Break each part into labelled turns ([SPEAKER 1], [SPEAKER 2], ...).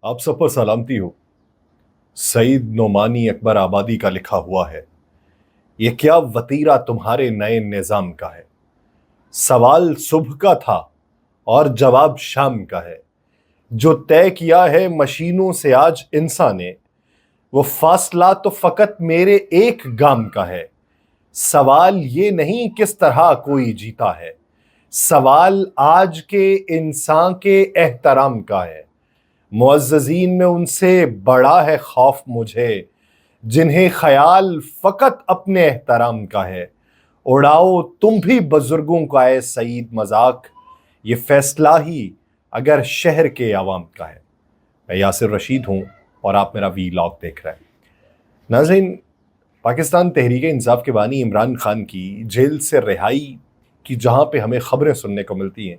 [SPEAKER 1] आप सब पर सलामती हो। सईद नोमानी अकबर आबादी का लिखा हुआ है, ये क्या वतीरा तुम्हारे नए निजाम का है। सवाल सुबह का था और जवाब शाम का है। जो तय किया है मशीनों से आज इंसान ने, वो फासला तो फकत मेरे एक गाम का है। सवाल ये नहीं किस तरह कोई जीता है, सवाल आज के इंसान के एहतराम का है। मुअज़्ज़ज़ीन में उनसे बड़ा है खौफ मुझे, जिन्हें ख्याल फकत अपने एहतराम का है। उड़ाओ तुम भी बुजुर्गों का है सईद मजाक, ये फैसला ही अगर शहर के अवाम का है। मैं यासिर रशीद हूँ और आप मेरा वीलॉग देख रहे हैं। नाज़रीन, पाकिस्तान तहरीक इंसाफ के बानी इमरान खान की जेल से रिहाई की जहाँ पे हमें खबरें सुनने को मिलती हैं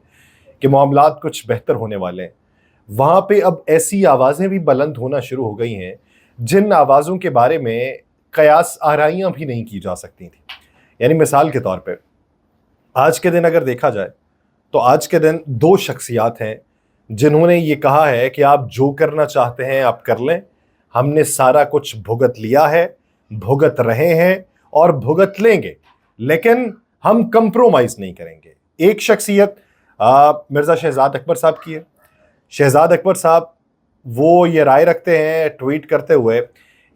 [SPEAKER 1] कि मामलात कुछ बेहतर होने वाले हैं, वहाँ पे अब ऐसी आवाज़ें भी बुलंद होना शुरू हो गई हैं जिन आवाज़ों के बारे में कयास आराइयाँ भी नहीं की जा सकती थी। यानी मिसाल के तौर पे आज के दिन अगर देखा जाए तो आज के दिन दो शख्सियात हैं जिन्होंने ये कहा है कि आप जो करना चाहते हैं आप कर लें, हमने सारा कुछ भुगत लिया है, भुगत रहे हैं और भुगत लेंगे, लेकिन हम कंप्रोमाइज़ नहीं करेंगे। एक शख्सियत मिर्ज़ा शहजाद अकबर साहब की है। शहजाद अकबर साहब वो ये राय रखते हैं ट्वीट करते हुए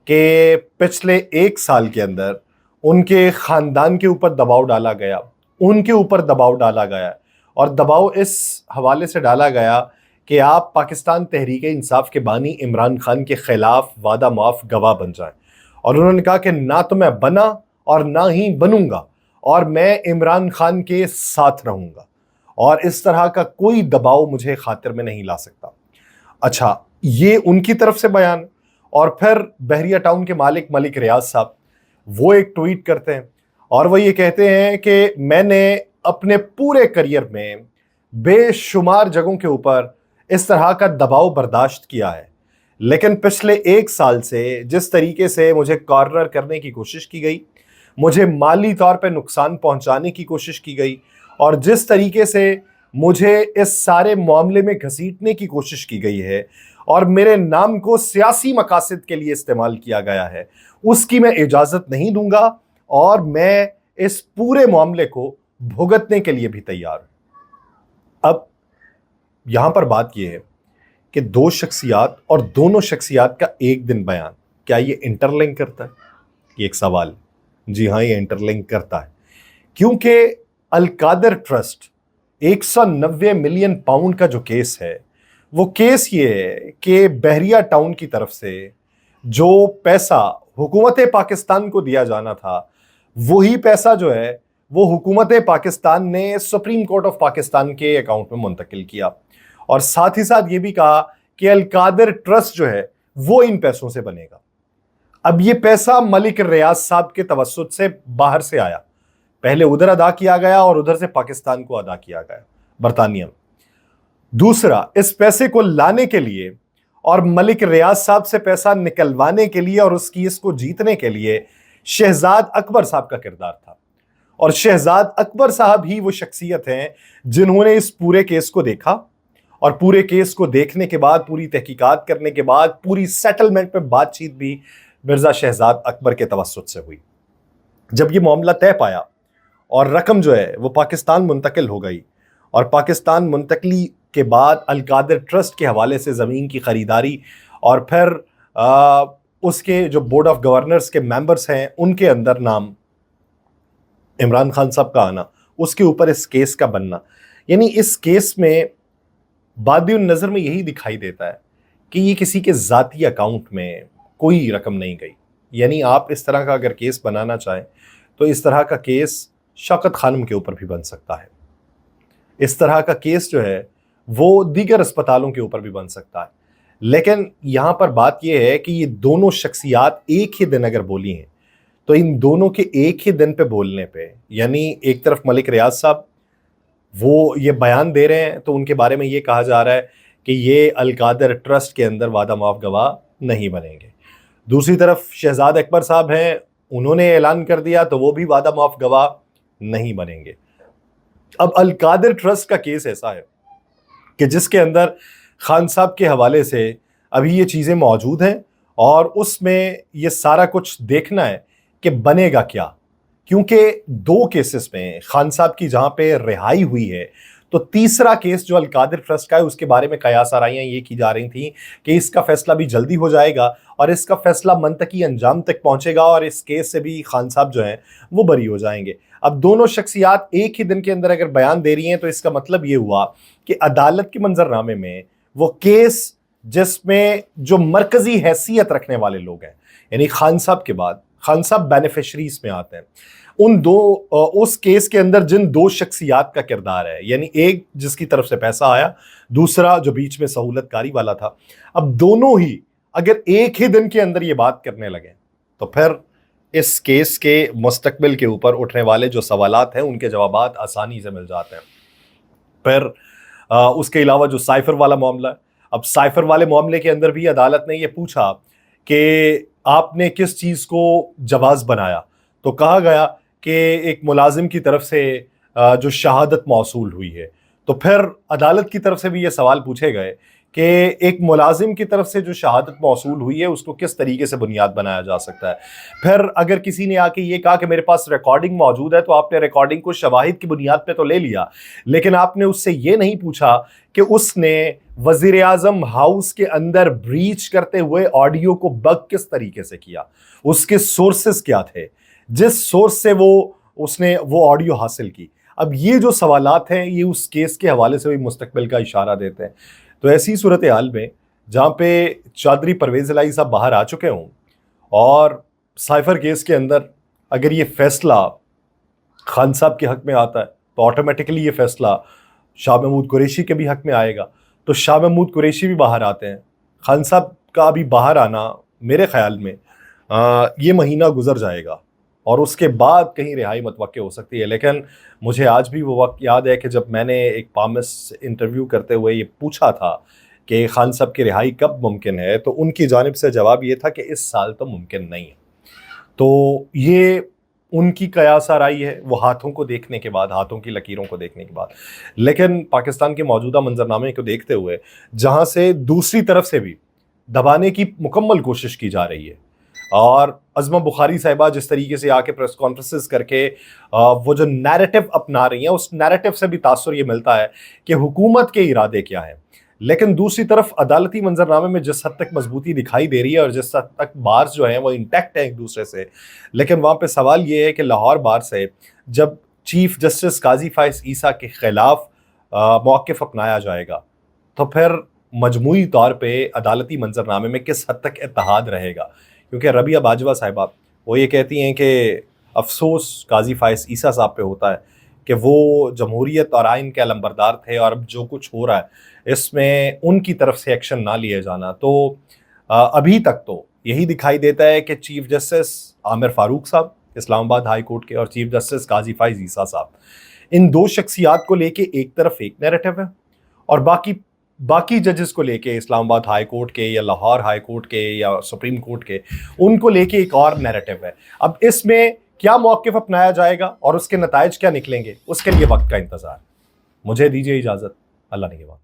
[SPEAKER 1] कि पिछले एक साल के अंदर उनके ख़ानदान के ऊपर दबाव डाला गया, उनके ऊपर दबाव डाला गया और दबाव इस हवाले से डाला गया कि आप पाकिस्तान तहरीक इंसाफ के बानी इमरान खान के ख़िलाफ़ वादा माफ़ गवाह बन जाएं। और उन्होंने कहा कि ना तो मैं बना और ना ही बनूंगा और मैं इमरान खान के साथ रहूंगा और इस तरह का कोई दबाव मुझे खातिर में नहीं ला सकता। अच्छा, ये उनकी तरफ से बयान। और फिर बहरिया टाउन के मालिक मलिक रियाज साहब वो एक ट्वीट करते हैं और वो ये कहते हैं कि मैंने अपने पूरे करियर में बेशुमार जगहों के ऊपर इस तरह का दबाव बर्दाश्त किया है, लेकिन पिछले एक साल से जिस तरीके से मुझे कॉर्नर करने की कोशिश की गई, मुझे माली तौर पे नुकसान पहुंचाने की कोशिश की गई और जिस तरीके से मुझे इस सारे मामले में घसीटने की कोशिश की गई है और मेरे नाम को सियासी मकासद के लिए इस्तेमाल किया गया है, उसकी मैं इजाज़त नहीं दूंगा और मैं इस पूरे मामले को भुगतने के लिए भी तैयार हूं। अब यहां पर बात यह है कि दो शख्सियात और दोनों शख्सियात का एक दिन बयान, क्या ये इंटरलिंक करता है? ये एक सवाल है। जी हाँ, ये इंटरलिंक करता है, क्योंकि अल-कादर ट्रस्ट 190 मिलियन पाउंड का जो केस है, वो केस ये है कि बहरिया टाउन की तरफ से जो पैसा हुकूमत पाकिस्तान को दिया जाना था, वही पैसा जो है वो हुकूमत पाकिस्तान ने सुप्रीम कोर्ट ऑफ पाकिस्तान के अकाउंट में मुंतकिल किया और साथ ही साथ ये भी कहा कि अल-कादर ट्रस्ट जो है वो इन पैसों से बनेगा। अब ये पैसा मलिक रियाज साहब के तवस्सुत से बाहर से आया, पहले उधर अदा किया गया और उधर से पाकिस्तान को अदा किया गया, बरतानिया में। दूसरा, इस पैसे को लाने के लिए और मलिक रियाज साहब से पैसा निकलवाने के लिए और उस केस को जीतने के लिए शहजाद अकबर साहब का किरदार था और शहजाद अकबर साहब ही वो शख्सियत हैं जिन्होंने इस पूरे केस को देखा और पूरे केस को देखने के बाद, पूरी तहकीकात करने के बाद, पूरी सेटलमेंट पे बातचीत भी मिर्ज़ा शहजाद अकबर के तवस्सुत से हुई। जब ये मामला तय पाया और रकम जो है वो पाकिस्तान मुंतकिल हो गई और पाकिस्तान मुंतकली के बाद अल-कादर ट्रस्ट के हवाले से ज़मीन की ख़रीदारी और फिर उसके जो बोर्ड ऑफ गवर्नर्स के मेंबर्स हैं उनके अंदर नाम इमरान खान साहब का आना, उसके ऊपर इस केस का बनना, यानी इस केस में बादिउन नज़र में यही दिखाई देता है कि ये किसी के ज़ाती अकाउंट में कोई रकम नहीं गई। यानी आप इस तरह का अगर केस बनाना चाहें तो इस तरह का केस शौकत खानम के ऊपर भी बन सकता है, इस तरह का केस जो है वो दीगर अस्पतालों के ऊपर भी बन सकता है। लेकिन यहाँ पर बात यह है कि ये दोनों शख्सियात एक ही दिन अगर बोली हैं तो इन दोनों के एक ही दिन पे बोलने पे, यानी एक तरफ मलिक रियाज साहब वो ये बयान दे रहे हैं तो उनके बारे में ये कहा जा रहा है कि ये अल-कादर ट्रस्ट के अंदर वादा माफ गवाह नहीं बनेंगे। दूसरी तरफ शहजाद अकबर साहब हैं, उन्होंने ऐलान कर दिया तो वो भी वादा माफ गवाह नहीं बनेंगे। अब अल-कादर ट्रस्ट का केस ऐसा है कि जिसके अंदर खान साहब के हवाले से ابھی یہ چیزیں موجود ہیں اور اس میں یہ سارا کچھ دیکھنا ہے کہ بنے گا کیا. کیونکہ 2 کیسز میں خان صاحب کی جہاں پہ رہائی ہوئی ہے، تو تیسرا کیس جو القادر ٹرسٹ کا ہے اس کے بارے میں قیاس آرائیاں یہ کی جا رہی تھیں کہ اس کا فیصلہ بھی جلدی ہو جائے گا اور اس کا فیصلہ منطقی انجام تک پہنچے گا اور اس کیس سے بھی خان صاحب جو ہیں وہ بری ہو جائیں گے. اب دونوں شخصیات ایک ہی دن کے اندر اگر بیان دے رہی ہیں تو اس کا مطلب یہ ہوا کہ عدالت کے منظرنامے میں وہ کیس جس میں جو مرکزی حیثیت رکھنے والے لوگ ہیں، یعنی خان صاحب کے بعد خان صاحب بینیفیشریز میں آتے ہیں، اس کیس کے اندر جن 2 شخصیات کا کردار ہے، یعنی ایک جس کی طرف سے پیسہ آیا، دوسرا جو بیچ میں سہولت کاری والا تھا، اب دونوں ہی اگر ایک ہی دن کے اندر یہ بات کرنے لگے تو پھر اس کیس کے مستقبل کے اوپر اٹھنے والے جو سوالات ہیں ان کے جوابات آسانی سے مل جاتے ہیں. پھر اس کے علاوہ جو سائفر والا معاملہ ہے، اب سائفر والے معاملے کے اندر بھی عدالت نے یہ پوچھا کہ آپ نے کس چیز کو جواز بنایا، تو کہا گیا کہ ایک ملازم کی طرف سے جو شہادت موصول ہوئی ہے. تو پھر عدالت کی طرف سے بھی یہ سوال پوچھے گئے کہ ایک ملازم کی طرف سے جو شہادت موصول ہوئی ہے اس کو کس طریقے سے بنیاد بنایا جا سکتا ہے. پھر اگر کسی نے آ کے یہ کہا کہ میرے پاس ریکارڈنگ موجود ہے، تو آپ نے ریکارڈنگ کو شواہد کی بنیاد پہ تو لے لیا، لیکن آپ نے اس سے یہ نہیں پوچھا کہ اس نے وزیر اعظم ہاؤس کے اندر بریچ کرتے ہوئے آڈیو کو بگ کس طریقے سے کیا، اس کے سورسز کیا تھے، جس سورس سے اس نے وہ آڈیو حاصل کی. اب یہ جو سوالات ہیں یہ اس کیس کے حوالے سے بھی مستقبل کا اشارہ دیتے ہیں. تو ایسی صورتحال میں جہاں پہ چودھری پرویز الہی صاحب باہر آ چکے ہوں اور سائفر کیس کے اندر اگر یہ فیصلہ خان صاحب کے حق میں آتا ہے تو آٹومیٹکلی یہ فیصلہ شاہ محمود قریشی کے بھی حق میں آئے گا. تو شاہ محمود قریشی بھی باہر آتے ہیں، خان صاحب کا بھی باہر آنا میرے خیال میں یہ مہینہ گزر جائے گا اور اس کے بعد کہیں رہائی متوقع ہو سکتی ہے. لیکن مجھے آج بھی وہ وقت یاد ہے کہ جب میں نے ایک پامس انٹرویو کرتے ہوئے یہ پوچھا تھا کہ خان صاحب کی رہائی کب ممکن ہے، تو ان کی جانب سے جواب یہ تھا کہ اس سال تو ممکن نہیں ہے. تو یہ ان کی قیاس آرائی ہے، وہ ہاتھوں کو دیکھنے کے بعد، ہاتھوں کی لکیروں کو دیکھنے کے بعد. لیکن پاکستان کے موجودہ منظرنامے کو دیکھتے ہوئے جہاں سے دوسری طرف سے بھی دبانے کی مکمل کوشش کی جا رہی ہے، اور عظمہ بخاری صاحبہ جس طریقے سے آ کے پریس کانفرنسز کر کے وہ جو نیریٹو اپنا رہی ہیں، اس نیریٹو سے بھی تاثر یہ ملتا ہے کہ حکومت کے ارادے کیا ہیں. لیکن دوسری طرف عدالتی منظرنامے میں جس حد تک مضبوطی دکھائی دے رہی ہے اور جس حد تک بارز جو ہیں وہ انٹیکٹ ہیں ایک دوسرے سے، لیکن وہاں پہ سوال یہ ہے کہ لاہور بار سے جب چیف جسٹس قاضی فائز عیسیٰ کے خلاف موقف اپنایا جائے گا تو پھر مجموعی طور پہ عدالتی منظرنامے میں کس حد تک اتحاد رہے گا. کیونکہ ربیہ باجوہ صاحبہ وہ یہ کہتی ہیں کہ افسوس قاضی فائز عیسیٰ صاحب پہ ہوتا ہے کہ وہ جمہوریت اور آئین کے علمبردار تھے، اور اب جو کچھ ہو رہا ہے اس میں ان کی طرف سے ایکشن نہ لیے جانا. تو ابھی تک تو یہی دکھائی دیتا ہے کہ چیف جسٹس عامر فاروق صاحب اسلام آباد ہائی کورٹ کے اور چیف جسٹس قاضی فائز عیسیٰ صاحب، ان 2 شخصیات کو لے کے ایک طرف ایک نیریٹو ہے اور باقی ججز کو لے کے اسلام آباد ہائی کورٹ کے یا لاہور ہائی کورٹ کے یا سپریم کورٹ کے، ان کو لے کے ایک اور نیریٹو ہے. اب اس میں کیا موقف اپنایا جائے گا اور اس کے نتائج کیا نکلیں گے، اس کے لیے وقت کا انتظار. مجھے دیجیے اجازت. اللہ نگہبان.